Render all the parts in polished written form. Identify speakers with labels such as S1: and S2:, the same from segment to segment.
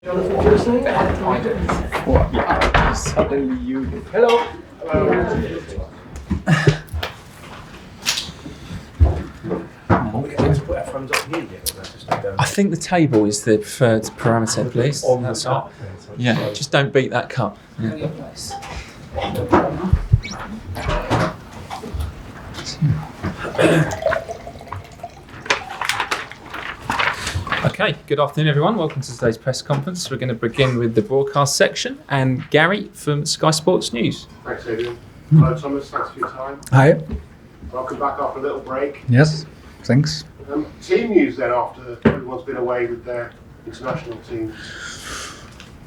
S1: Jonathan, you were saying?
S2: What? Suddenly you.
S1: Hello.
S2: I think the table is the preferred parameter, please. That's all. Yeah, just don't beat that cup. Yeah. Okay, good afternoon everyone. Welcome to today's press conference. We're going to begin with the broadcast section and Gary from Sky Sports News.
S3: Thanks, Adrian. Hello, Thomas. Thanks for your time.
S4: Hi.
S3: Welcome back after a little break.
S4: Yes, thanks.
S3: Team news then after everyone's been away with their international teams.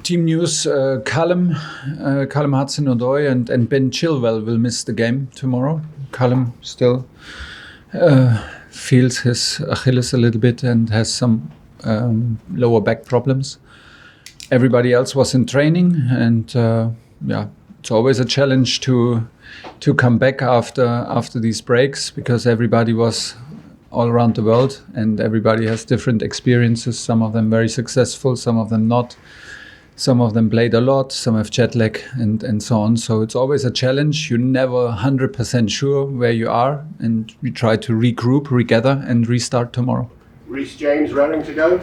S4: Team news, Callum Hudson-Odoi and Ben Chilwell will miss the game tomorrow. Callum still feels his Achilles a little bit and has some lower back problems. Everybody else was in training and it's always a challenge to come back after these breaks because everybody was all around the world and everybody has different experiences, some of them very successful, some of them not. Some of them played a lot, some have jet lag and so on. So it's always a challenge. You're never 100% sure where you are and we try to regroup, regather and restart tomorrow.
S3: Reece James raring to go?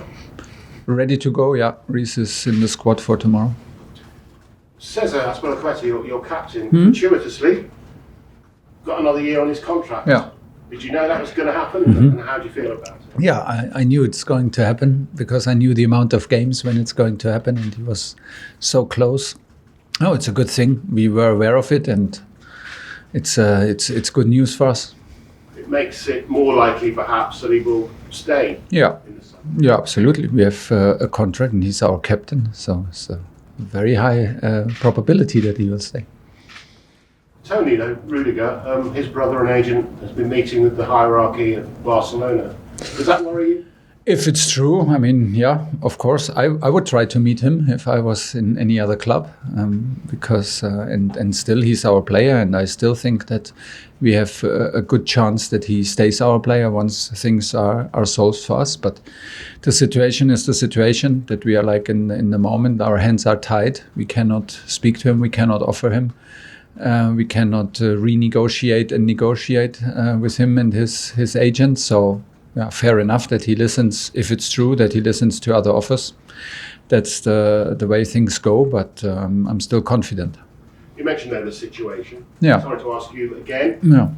S4: Ready to go, yeah. Reece is in the squad for tomorrow.
S3: Cesar Azpilicueta, your captain, gratuitously got another year on his contract.
S4: Yeah.
S3: Did you know that was going to happen and how do you feel about it?
S4: Yeah, I knew it's going to happen because I knew the amount of games when it's going to happen and he was so close. Oh, it's a good thing. We were aware of it and it's good news for us.
S3: It makes it more likely perhaps that he will stay.
S4: Yeah,
S3: in the summer.
S4: yeah, absolutely. We have a contract and he's our captain, so it's a very high probability that he will stay.
S3: Tony, though, Rudiger, his brother and agent, has been meeting with the hierarchy of Barcelona. Does that worry you?
S4: If it's true, I mean, yeah, of course. I would try to meet him if I was in any other club because and still he's our player and I still think that we have a good chance that he stays our player once things are solved for us. But the situation is the situation that we are like in the moment. Our hands are tied. We cannot speak to him. We cannot offer him. We cannot renegotiate and negotiate with him and his agent. So fair enough that he listens, if it's true, that he listens to other offers. That's the way things go, but I'm still confident.
S3: You mentioned there the situation.
S4: Yeah.
S3: Sorry to ask you again.
S4: Yeah.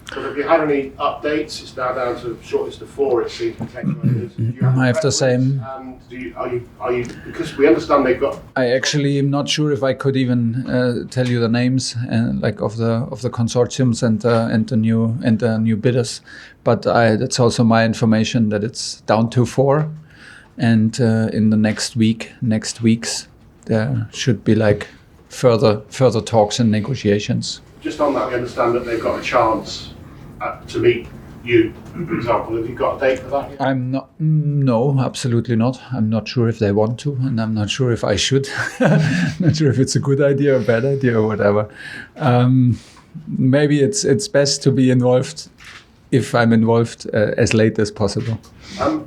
S3: But have you had any updates? It's now down to shortlist of 4, it seems.
S4: I have the same.
S3: And are you? Because we understand they've got.
S4: I actually am not sure if I could even tell you the names like of the consortiums and the new bidders, but that's also my information that it's down to 4, and in the next weeks there should be like further talks and negotiations.
S3: Just on that, we understand that they've got a chance to meet you, for example. Have you got a date for that?
S4: I'm not. No, absolutely not. I'm not sure if they want to, and I'm not sure if I should. Not sure if it's a good idea or bad idea or whatever. Maybe it's best to be involved if I'm involved as late as possible.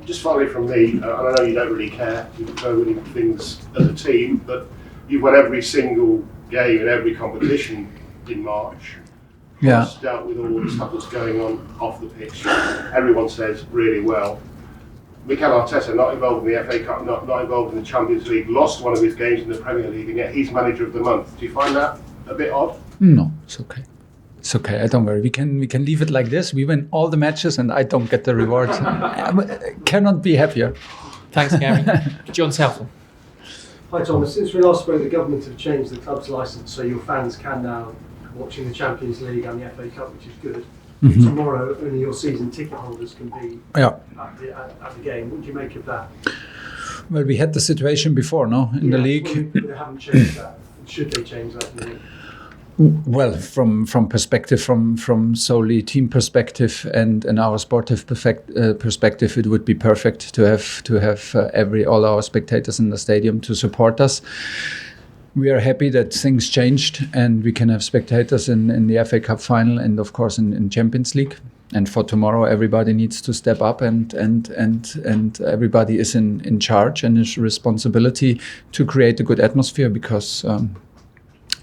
S3: Just finally from me, and I know you don't really care, you prefer winning things as a team, but you've won every single game in every competition in March.
S4: Yeah.
S3: Dealt with all the stuff that's going on off the pitch. Everyone says really well. Mikel Arteta, not involved in the FA Cup, not involved in the Champions League, lost one of his games in the Premier League, and yet he's manager of the month. Do you find that a bit odd?
S4: No, it's okay. It's okay. I don't worry. We can leave it like this. We win all the matches, and I don't get the reward. I cannot be happier.
S2: Thanks, Gary. John Southall.
S1: Hi Thomas, since we last spoke, the government have changed the club's licence so your fans can now watching the Champions League and the FA Cup, which is good.
S4: Mm-hmm.
S1: Tomorrow, only your season ticket holders can be at the game. What do you make of that?
S4: Well, we had the situation before, no, in the league.
S1: But they haven't changed that. Should they change that? Do you think?
S4: Well, from perspective, from solely team perspective and our sportive perspective, it would be perfect to have all our spectators in the stadium to support us. We are happy that things changed and we can have spectators in the FA Cup final and of course in Champions League. And for tomorrow, everybody needs to step up, and everybody is in charge and is responsibility to create a good atmosphere, because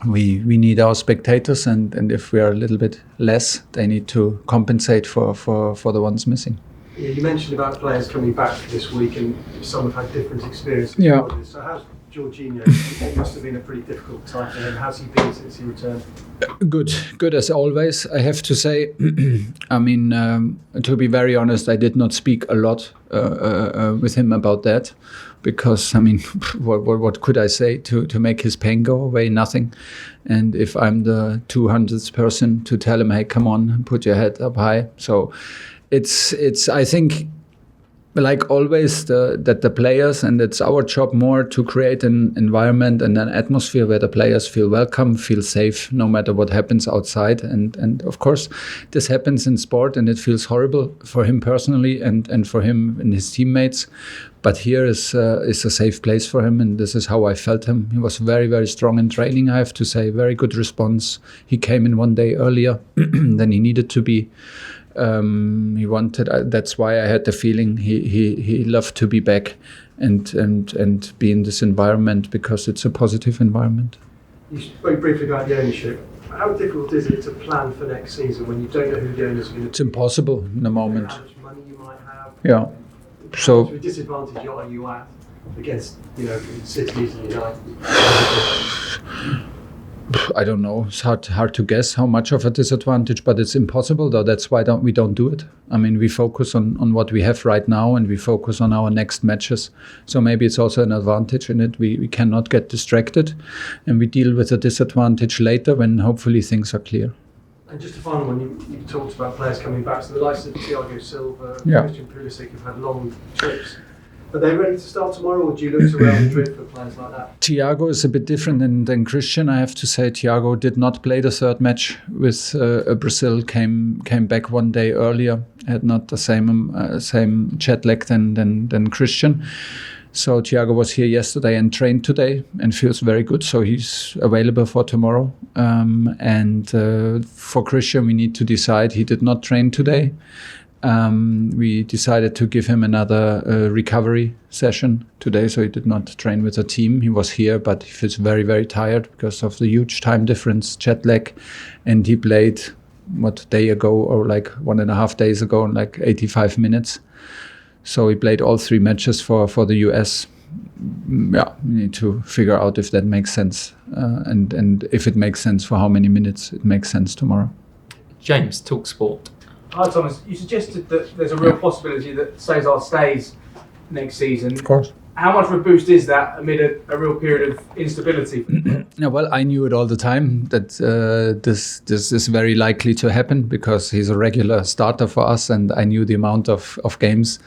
S4: we need our spectators, and if we are a little bit less, they need to compensate for the ones missing.
S1: Yeah, you mentioned about players coming back this week, and some have had different experiences.
S4: Yeah.
S1: So how's Jorginho? It must have been a pretty difficult time for him. How's he been since he returned?
S4: Good as always. I have to say, I mean, to be very honest, I did not speak a lot with him about that, because I mean, what could I say to make his pain go away? Nothing. And if I'm the 200th person to tell him, hey, come on, put your head up high. So it's I think, like always, that the players, and it's our job more to create an environment and an atmosphere where the players feel welcome, feel safe, no matter what happens outside. And of course, this happens in sport, and it feels horrible for him personally and for him and his teammates. But here is a safe place for him, and this is how I felt him. He was very, very strong in training, I have to say. Very good response. He came in one day earlier than he needed to be. He wanted. That's why I had the feeling he loved to be back and be in this environment, because it's a positive environment.
S1: You spoke briefly about the ownership. How difficult is it to plan for next season when you don't know who the owners are going to be?
S4: It's impossible in the moment.
S1: How much money you might have?
S4: Yeah. So
S1: What disadvantage are you at against, cities and United?
S4: I don't know. It's hard to guess how much of a disadvantage, but it's impossible though. That's why we don't do it. I mean, we focus on what we have right now, and we focus on our next matches. So maybe it's also an advantage in it. We cannot get distracted, and we deal with the disadvantage later when hopefully things are clear.
S1: And just a final one, you talked about players coming back. So the likes of Thiago Silva,
S4: Yeah.
S1: Christian Pulisic have had long trips. Are they ready to start tomorrow, or do you look to Real Madrid for players like that?
S4: Thiago is a bit different than Christian, I have to say. Thiago did not play the third match with Brazil. Came back one day earlier. Had not the same jet lag than Christian. So Thiago was here yesterday and trained today and feels very good. So he's available for tomorrow. And for Christian, we need to decide. He did not train today. We decided to give him another recovery session today, so he did not train with the team. He was here, but he feels very, very tired because of the huge time difference, jet lag, and he played a day ago, or like 1.5 days ago, in like 85 minutes. So he played all 3 matches for the US. Yeah, we need to figure out if that makes sense, and if it makes sense, for how many minutes it makes sense tomorrow.
S2: James, talk sport.
S5: Hi Thomas, you suggested that there's a real possibility that Cesar stays next season.
S4: Of course.
S5: How much of a boost is that amid a real period of instability?
S4: Yeah, well, I knew it all the time that this is very likely to happen, because he's a regular starter for us, and I knew the amount of games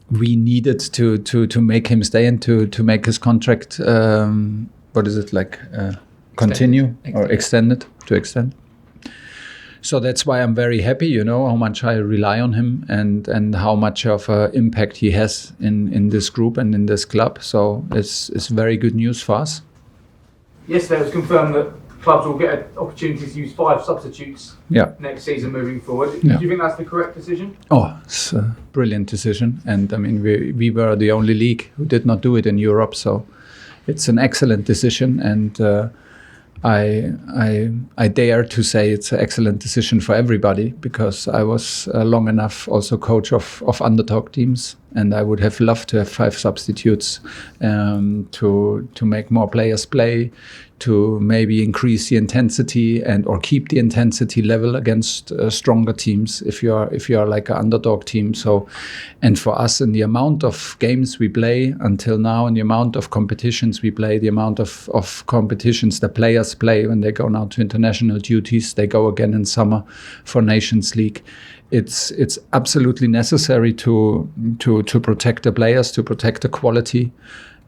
S4: we needed to make him stay and to make his contract continue or extend. So that's why I'm very happy, how much I rely on him and how much of an impact he has in this group and in this club. So it's very good news for us.
S5: Yesterday it was confirmed that clubs will get an opportunity to use 5 substitutes next season moving forward.
S4: Yeah.
S5: Do you think that's the correct decision?
S4: Oh, it's a brilliant decision. And I mean, we were the only league who did not do it in Europe. So it's an excellent decision. And I dare to say it's an excellent decision for everybody, because I was long enough also coach of underdog teams, and I would have loved to have 5 substitutes to make more players play, to maybe increase the intensity or keep the intensity level against stronger teams if you are like an underdog team. So, and for us, in the amount of games we play until now, and the amount of competitions we play, the amount of competitions the players play when they go now to international duties, they go again in summer for Nations League. It's absolutely necessary to protect the players, to protect the quality,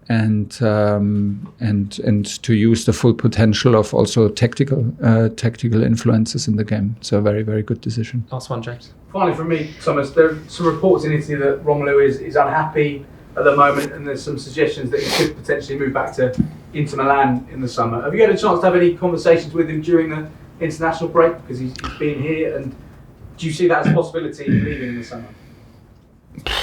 S4: and to use the full potential of also tactical influences in the game. So a very, very good decision.
S2: Last one, James.
S5: Finally from me, Thomas, there are some reports in Italy that Romelu is unhappy at the moment, and there's some suggestions that he could potentially move back to Inter Milan in the summer. Have you had a chance to have any conversations with him during the international break? Because he's been here, and Do you see that as a possibility leaving in the summer?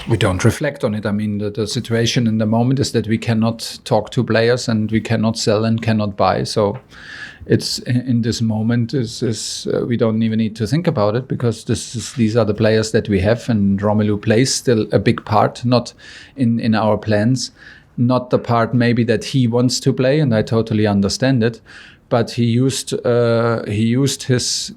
S4: We don't reflect on it. I mean, the situation in the moment is that we cannot talk to players and we cannot sell and cannot buy. So it's in this moment we don't even need to think about it, because these are the players that we have, and Romelu plays still a big part, not in our plans, not the part maybe that he wants to play, and I totally understand it. But he used his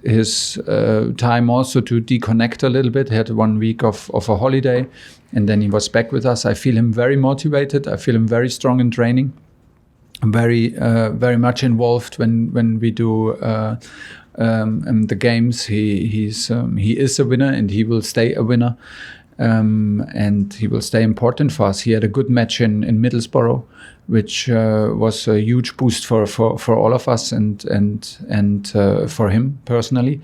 S4: time also to deconnect a little bit. He had 1 week of a holiday, and then he was back with us. I feel him very motivated. I feel him very strong in training. Very much involved when we do the games. He is a winner, and he will stay a winner. And he will stay important for us. He had a good match in Middlesbrough, which was a huge boost for all of us and for him personally.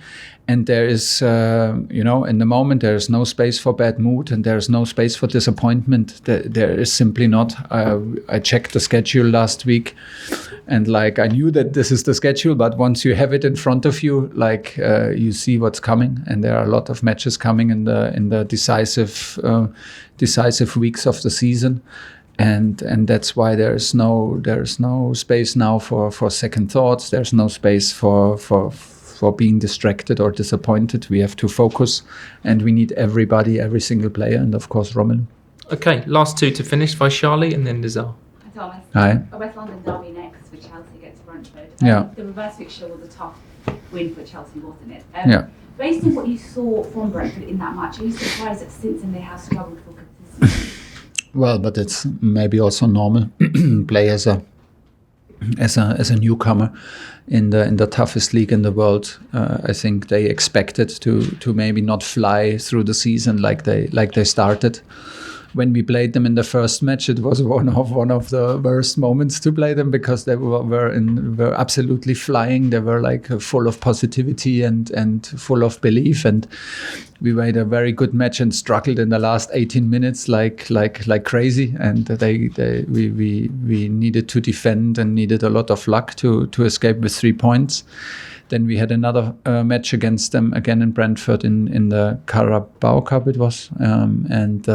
S4: And there is, in the moment, there is no space for bad mood, and there is no space for disappointment. There is simply not. I checked the schedule last week, and I knew that this is the schedule, but once you have it in front of you, you see what's coming, and there are a lot of matches coming in the decisive weeks of the season. And that's why there's no space now for second thoughts. There's no space for being distracted or disappointed. We have to focus, and we need everybody, every single player, and of course Romelu.
S2: Okay, last two to finish, Vaishali and then Cesar.
S6: Thomas.
S4: Hi.
S6: A West London derby next for Chelsea against Brentford.
S4: Yeah.
S6: The reverse fixture was a tough win for Chelsea, wasn't it?
S4: Yeah.
S6: Based on what you saw from Brentford in that match, are you surprised that since then they have struggled for consistency?
S4: Well, but it's maybe also normal. Play as a newcomer in the toughest league in the world. I think they expected to maybe not fly through the season like they started. When we played them in the first match, it was one of the worst moments to play them, because they were absolutely flying. They were full of positivity and full of belief, and we made a very good match and struggled in the last 18 minutes like crazy. And we needed to defend and needed a lot of luck to escape with 3 points. Then we had another match against them again in Brentford in the Carabao Cup it was, and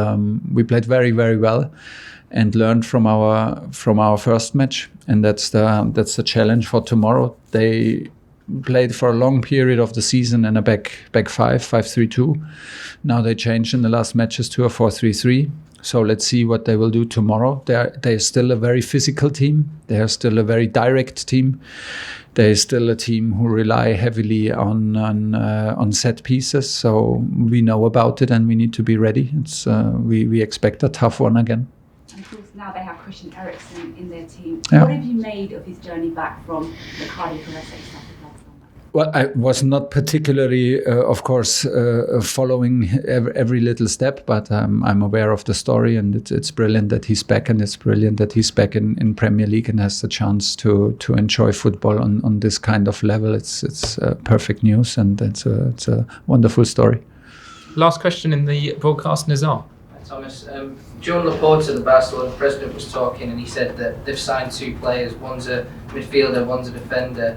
S4: we played very, very well and learned from our first match, and that's the challenge for tomorrow. They played for a long period of the season in a back 5-3-2. Now they changed in the last matches to a 4-3-3. So let's see what they will do tomorrow. They're still a very physical team. They are still a very direct team. They're still a team who rely heavily on set pieces. So we know about it, and we need to be ready. We expect a tough one again.
S6: And of course now they have Christian Eriksen in their team.
S4: Yeah.
S6: What have you made of his journey back from the Cardiff arrest at Stamford Bridge?
S4: Well, I was not particularly, of course, following every little step, but I'm aware of the story, and it's brilliant that he's back, and it's brilliant that he's back in Premier League and has the chance to enjoy football on this kind of level. It's perfect news, and it's a wonderful story.
S2: Last question in the broadcast, Nizar.
S7: Thomas, John Laporta, the Barcelona president, was talking, and he said that they've signed 2 players. One's a midfielder, one's a defender.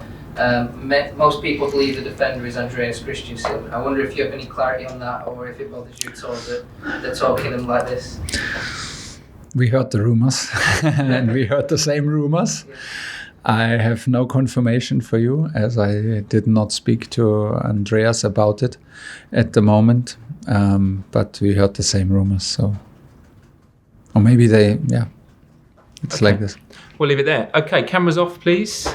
S7: Most people believe the defender is Andreas Christensen. I wonder if you have any clarity on that, or if it bothers you at all that they're talking them like this.
S4: We heard the rumors, and we heard the same rumors.
S7: Yeah.
S4: I have no confirmation for you, as I did not speak to Andreas about it at the moment. But we heard the same rumors, so, or maybe it's
S2: okay.
S4: like this.
S2: We'll leave it there. Okay, cameras off, please.